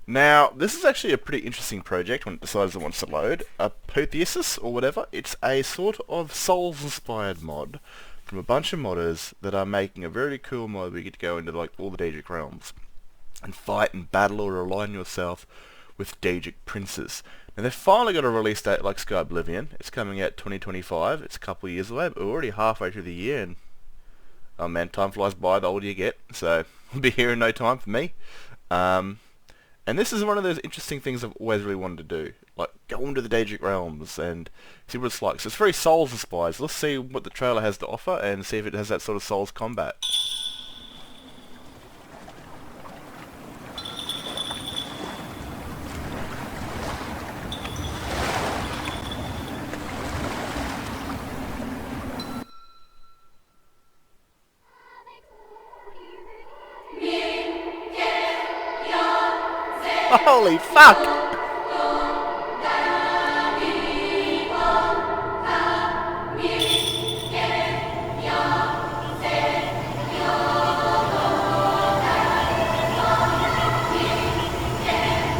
Now, this is actually a pretty interesting project when it decides it wants to load. Apotheosis, or whatever. It's a sort of Souls-inspired mod from a bunch of modders that are making a very cool mod where you get to go into like all the Daedric realms and fight and battle or align yourself with Daedric princes. Now they've finally got a release date like Sky Oblivion. It's coming out 2025. It's a couple of years away, but we're already halfway through the year, and oh man, time flies by the older you get, so it'll be here in no time for me. And this is one of those interesting things I've always really wanted to do. Like, go into the Daedric realms and see what it's like. So it's very Souls-inspired. So let's see what the trailer has to offer and see if it has that sort of Souls combat. Holy fuck!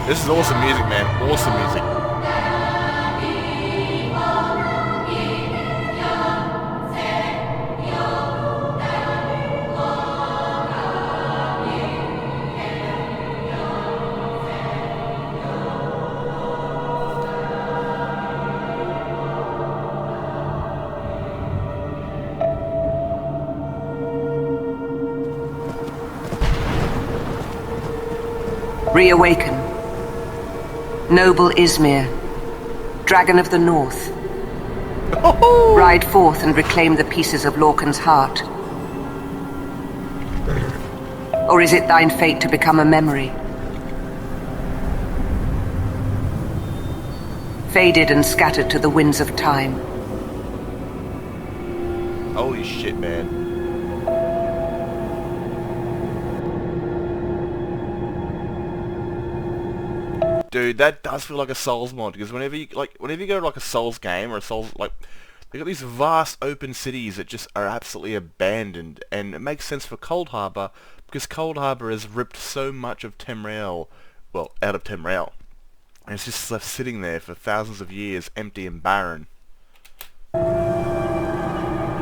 This is awesome music, man. Awesome music. Reawaken. Noble Izmir, Dragon of the North. Ride forth and reclaim the pieces of Lorcan's heart. Or is it thine fate to become a memory? Faded and scattered to the winds of time. Holy shit, man. Dude, that does feel like a Souls mod, because whenever you go to like a Souls game or a Souls, like, they got these vast open cities that just are absolutely abandoned, and it makes sense for Cold Harbor because Cold Harbor has ripped so much of Temrail, well, out of Temrail, and it's just left sitting there for thousands of years, empty and barren.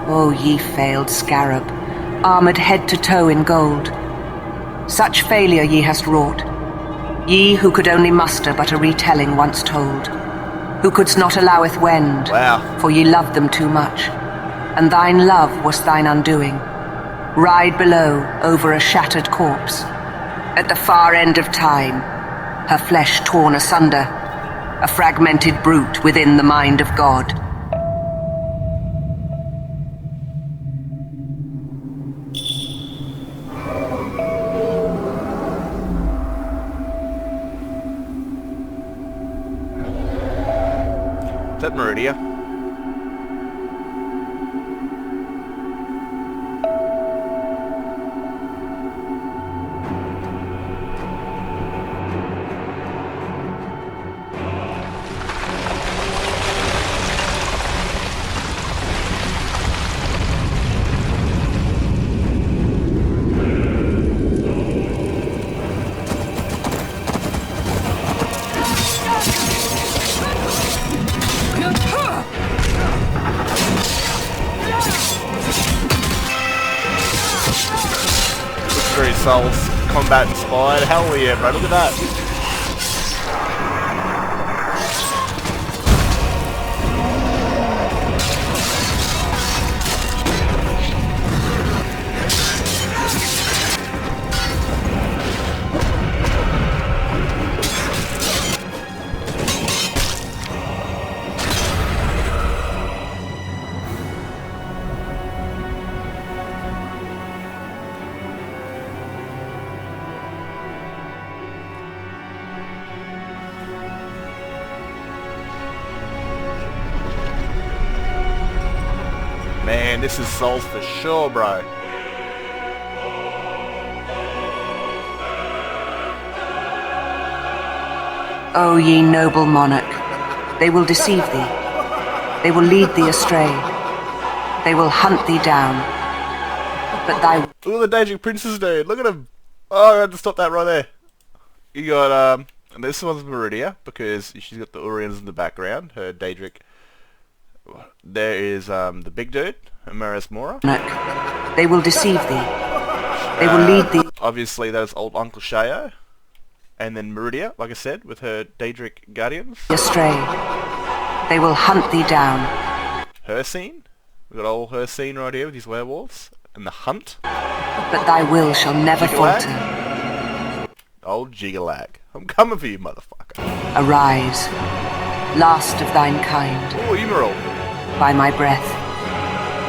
O ye failed scarab, armoured head to toe in gold. Such failure ye hast wrought. Ye who could only muster but a retelling once told, who couldst not alloweth wend, Wow. for ye loved them too much, and thine love was thine undoing. Ride below over a shattered corpse, at the far end of time, her flesh torn asunder, a fragmented brute within the mind of God. Is that Meridia? Very Souls combat inspired. Hell yeah, bro. Look at that. Man, this is Souls for sure, bro. O ye noble monarch, they will deceive thee. They will lead thee astray. They will hunt thee down. But thy... Look at the Daedric princes, dude. Look at him. Oh, I had to stop that right there. You got, And this one's Meridia, because she's got the Urians in the background, her Daedric. There is the big dude, Amaris Mora. They will deceive thee. They will lead thee. Obviously, that's old Uncle Shayo. And then Meridia, like I said, with her Daedric Guardians. Astray. They will hunt thee down. Her scene. We've got old her scene right here with these werewolves. And the hunt. But thy will shall never falter. Old Gigalag. I'm coming for you, motherfucker. Arise, last of thine kind. Oh, Emerald. By my breath,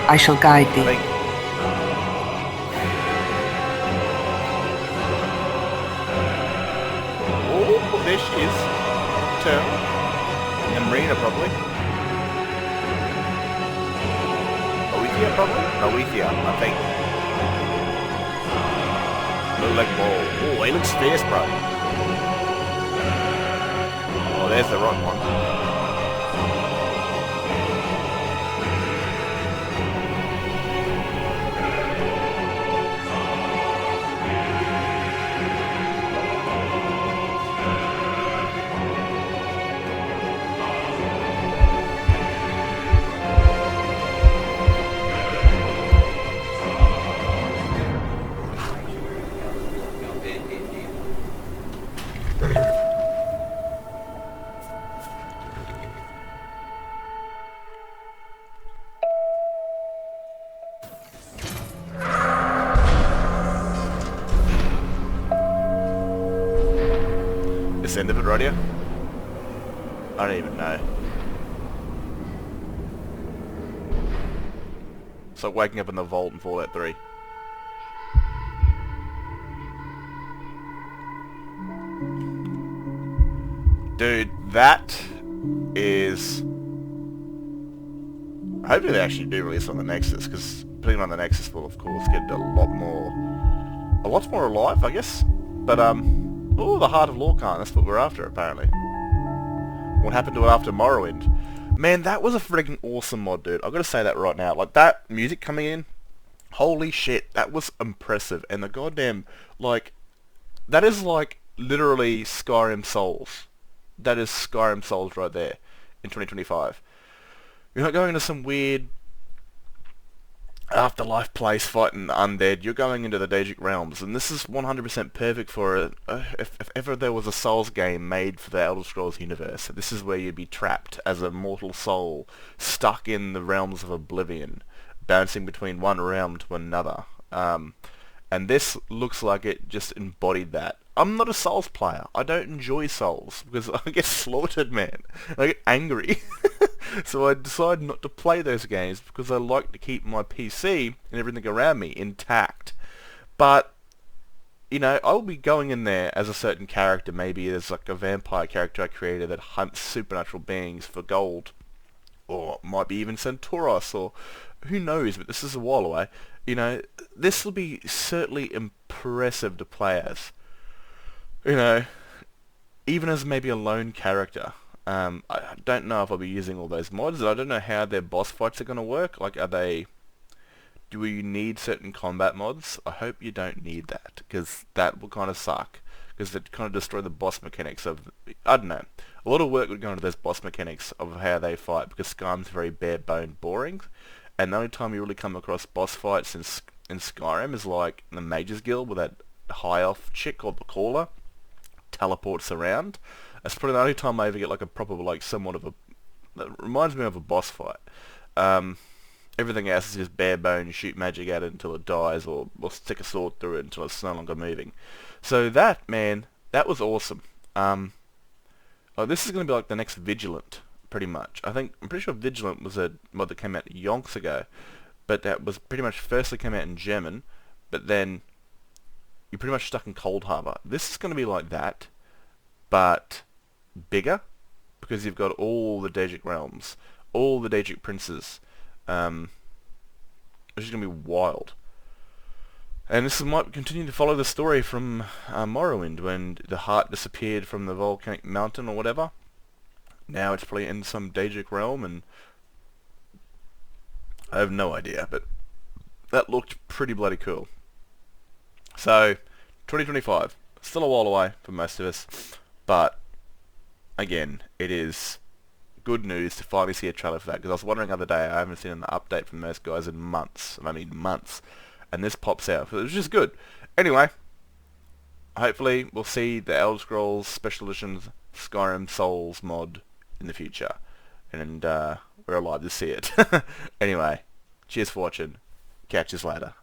I shall guide thee. Thank you. Oh, there she is. Turtle. And Marina, probably. Oethia, probably? Oethia, I think. Look like ball. Oh, he looks fierce, bro. Oh, there's the right one. This end of it right here? I don't even know. It's like waking up in the vault in Fallout 3. Dude, that is... Hopefully they actually do release on the Nexus, because putting it on the Nexus will of course get a lot more alive, I guess. But oh, the Heart of Lorcan, that's what we're after apparently. What happened to it after Morrowind? Man, that was a freaking awesome mod, dude. I've got to say that right now. Like, that music coming in, holy shit, that was impressive. And the goddamn, like, that is like literally Skyrim Souls. That is Skyrim Souls right there in 2025. You're not going into some weird afterlife place fighting undead. You're going into the Daedric realms, and this is 100% perfect for it. If ever there was a Souls game made for the Elder Scrolls universe, this is where you'd be trapped as a mortal soul, stuck in the realms of Oblivion, bouncing between one realm to another. And this looks like it just embodied that. I'm not a Souls player. I don't enjoy Souls because I get slaughtered, man. I get angry. So I decided not to play those games because I like to keep my PC and everything around me intact. But, you know, I'll be going in there as a certain character. Maybe there's like a vampire character I created that hunts supernatural beings for gold. Or might be even Centauros, or who knows, but this is a while away. You know, this will be certainly impressive to play as. You know, even as maybe a lone character. I don't know if I'll be using all those mods. I don't know how their boss fights are going to work. Like, do you need certain combat mods? I hope you don't need that, because that will kind of suck. Because it kind of destroy the boss mechanics of, I don't know. A lot of work would go into those boss mechanics of how they fight, because Skyrim's very bare-boned boring. And the only time you really come across boss fights in Skyrim is like in the Mages Guild, where that high elf chick called the Caller teleports around. That's probably the only time I ever get like a proper, like, somewhat of a... That reminds me of a boss fight. Everything else is just bare bones, shoot magic at it until it dies, or stick a sword through it until it's no longer moving. So that, man, that was awesome. This is going to be like the next Vigilant, pretty much. I'm pretty sure Vigilant was a mod that came out yonks ago, but that was pretty much firstly came out in German, but then you're pretty much stuck in Cold Harbor. This is going to be like that, but bigger, because you've got all the Daedric realms, all the Daedric princes, which is going to be wild. And this might continue to follow the story from Morrowind, when the heart disappeared from the volcanic mountain or whatever. Now it's probably in some Daedric realm, and I have no idea, but that looked pretty bloody cool. So, 2025, still a while away for most of us, but again, it is good news to finally see a trailer for that, because I was wondering the other day, I haven't seen an update from those guys in months, and I mean months, and this pops out, so it was just good. Anyway, hopefully we'll see the Elder Scrolls Special Editions Skyrim Souls mod in the future, and we're alive to see it. Anyway, cheers for watching, catch us later.